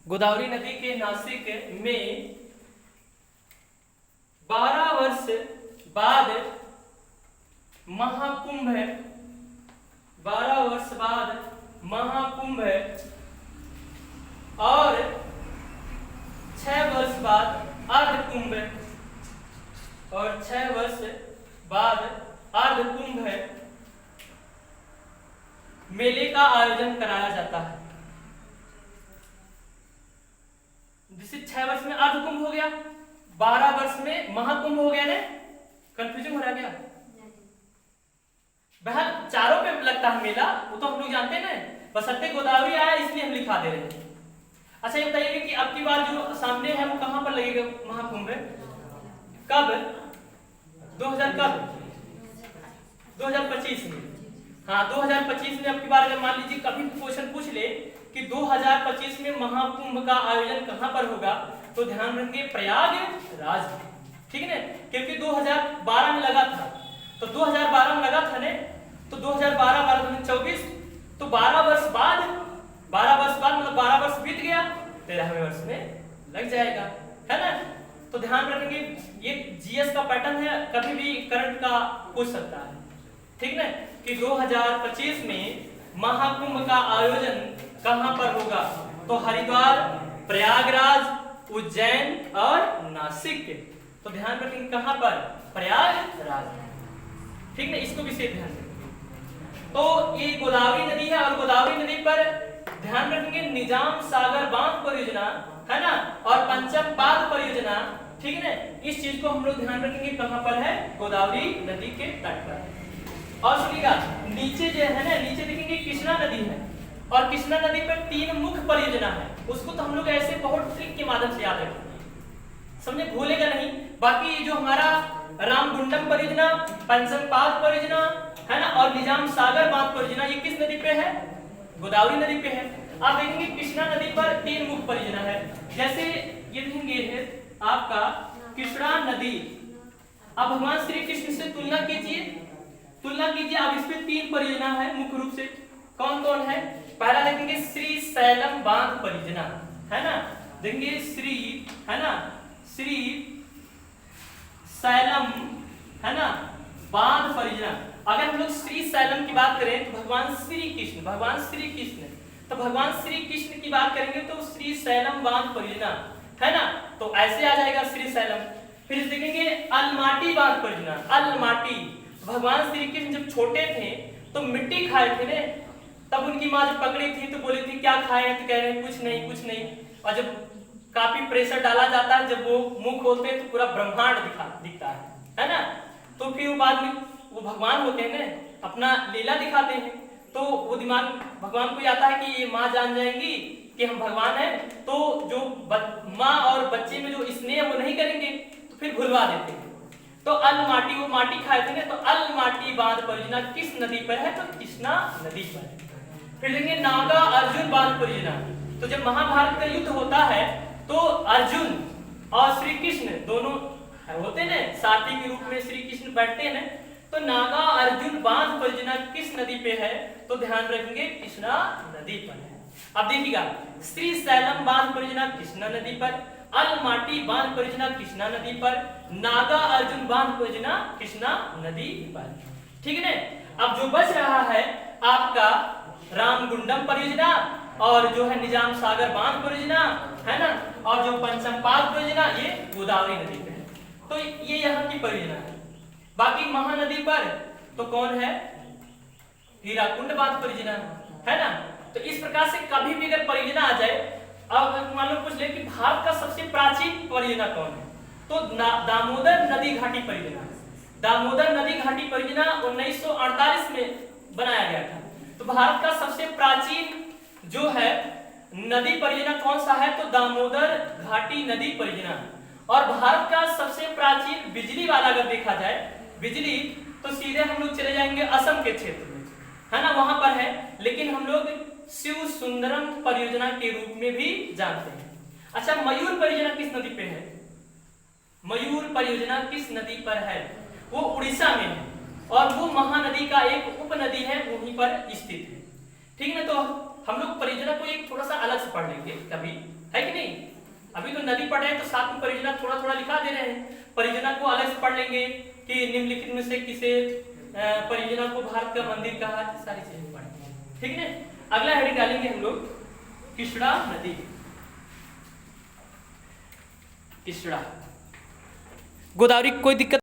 गोदावरी नदी के नासिक में 12 वर्ष बाद महाकुंभ है। 12 वर्ष बाद महाकुंभ है और 6 वर्ष बाद अर्धकुंभ है और 6 वर्ष बाद अर्धकुंभ है। मेले का आयोजन कराया जाता है। जैसे 6 वर्ष में अर्धकुंभ हो गया, 12 वर्ष में महाकुंभ हो गया। ने कंफ्यूजन हो रहा है क्या? बहर चारों पे लगता है मेला, वो तो हम लोग जानते हैं ना, बसंते गोदावरी आया इसलिए हम लिखा दे रहे हैं। अच्छा ये बताइए कि अब की बार जो सामने है वो कहां पर लगेगा महाकुंभ? कब? 2025 में। हाँ 2025 में अब की बार अगर मान लीजिए कभी क्वेश्चन पूछ ले कि 2025 में महाकुंभ का आयोजन कहां पर होगा तो ध्यान रखेंगे प्रयागराज। ठीक है ना, क्योंकि 2012 में लगा था, तो 2012 में लगा था ने, तो 2024 तो 12 वर्ष बाद मतलब 12 वर्ष बीत गया, 13वें वर्ष में लग जाएगा, है ना। तो ध्यान रखेंगे ये जीएस का पैटर्न है, कभी भी करंट का पूछ सकता है। ठीक ना, कि 2025 में महाकुंभ का आयोजन कहां पर होगा तो हरिद्वार, प्रयागराज, उज्जैन और नासिक। तो ध्यान रखेंगे कहां पर? प्रयागराज। ठीक ना, इसको भी से ध्यान रखेंगे। तो ये गोदावरी नदी है और गोदावरी नदी पर ध्यान रखेंगे निजाम सागर बांध परियोजना, है ना, और पंचम पाद परियोजना। ठीक है ना, इस चीज को हम लोग ध्यान रखेंगे कहां पर है? गोदावरी नदी के तट पर। और सुनिएगा नीचे जो है ना, नीचे देखेंगे कृष्णा नदी है और कृष्णा नदी पर 3 मुख्य परियोजना है। उसको तो हम लोग ऐसे बहुत ट्रिक के माध्यम से याद रखेंगे, समझे, भूलेगा नहीं। बाकी जो हमारा रामगुंडम परियोजना, पंचमपाद परियोजना, है ना, और निजाम सागर बांध परियोजना, ये किस नदी पे है? गोदावरी नदी पे है। आप देखेंगे कृष्णा नदी पर 3 मुख्य परियोजना है। जैसे ये देखेंगे है आपका कृष्णा नदी। अब भगवान श्री कृष्ण से तुलना कीजिए। अब इस पे 3 परियोजना है मुख्य रूप से। कौन कौन है? पहला देखेंगे श्री सैलम बांध परियोजना, है ना, देखेंगे श्री, है ना, श्री सैलम, है ना, बांध परियोजना। अगर हम लोग श्री सैलम की बात करें तो भगवान श्री कृष्ण, तो भगवान श्री कृष्ण की बात करेंगे तो श्री सैलम बांध परियोजना, है ना, तो ऐसे आ जाएगा श्री सैलम। फिर देखेंगे अलमाटी बांध परियोजना। अलमाटी, भगवान श्री कृष्ण जब छोटे थे तो मिट्टी खाए थे ने, तब उनकी माँ जब पकड़ी थी तो बोली थी क्या खाए? तो कह रहे हैं कुछ नहीं। और जब काफी प्रेशर डाला जाता है, जब वो मुंह खोलते हैं तो पूरा ब्रह्मांड दिखता है ना। तो फिर वो बाद में वो भगवान होते हैं ना, अपना लीला दिखाते हैं, तो वो दिमाग भगवान को आता है कि ये माँ जान जाएंगी कि हम भगवान हैं, तो जो माँ और बच्चे में जो स्नेह वो नहीं करेंगे, तो फिर भुलवा देते हैं। तो अलमाटी, वो माटी खाए थे ना, तो अलमाटी बांध परियोजना किस नदी पर है? तो कृष्णा नदी पर है। फिर देखेंगे नागा अर्जुन बांध परियोजना। तो जब महाभारत का युद्ध होता है तो अर्जुन और श्री कृष्ण दोनों होते हैं ना, सारथी के रूप में श्री कृष्ण बैठते हैं ना, तो नागा अर्जुन बांध परियोजना किस नदी पे है? तो ध्यान रखेंगे कृष्णा नदी पर है। अब देखिएगा श्री सैलम बांध परियोजना कृष्णा नदी पर, अलमाटी बांध परियोजना कृष्णा नदी पर, नागा अर्जुन बांध परियोजना कृष्णा नदी पर। ठीक है ना। अब जो बच रहा है आपका रामगुंडम परियोजना और जो है निजाम सागर बांध परियोजना, है ना, और जो पंचमपाद परियोजना ये गोदावरी नदी पे है। तो ये यहाँ की परियोजना है। बाकी महानदी पर तो कौन है? हीराकुंड बांध परियोजना, है ना। तो इस प्रकार से कभी भी अगर परियोजना आ जाए, अब मान लो पूछ ले कि भारत का सबसे प्राचीन परियोजना कौन है, तो दामोदर नदी घाटी परियोजना। दामोदर नदी घाटी परियोजना 1948 में बनाया गया था। तो भारत का सबसे प्राचीन जो है नदी परियोजना कौन सा है? तो दामोदर घाटी नदी परियोजना। और भारत का सबसे प्राचीन बिजली वाला अगर देखा जाए बिजली, तो सीधे हम लोग चले जाएंगे असम के क्षेत्र में, है ना, वहां पर है। लेकिन हम लोग शिव सुंदरम परियोजना के रूप में भी जानते हैं। अच्छा मयूर परियोजना किस नदी पे है? मयूर परियोजना किस नदी पर है? वो उड़ीसा में है और वो महानदी का एक उपनदी है, वहीं पर स्थित है। ठीक है ना। तो हम लोग परियोजना को एक थोड़ा सा अलग से पढ़ लेंगे कभी, है कि नहीं? अभी तो नदी पढ़ रहे हैं तो साथ में परियोजना थोड़ा थोड़ा लिखा दे रहे हैं। परियोजना को अलग से पढ़ लेंगे कि निम्नलिखित में से किसे परियोजना को भारत का मंदिर कहा, सारी चीजें पढ़ेंगे, ठीक है। अगला हेडिंग डालेंगे हम लोग कृष्णा नदी। कृष्णा गोदावरी कोई दिक्कत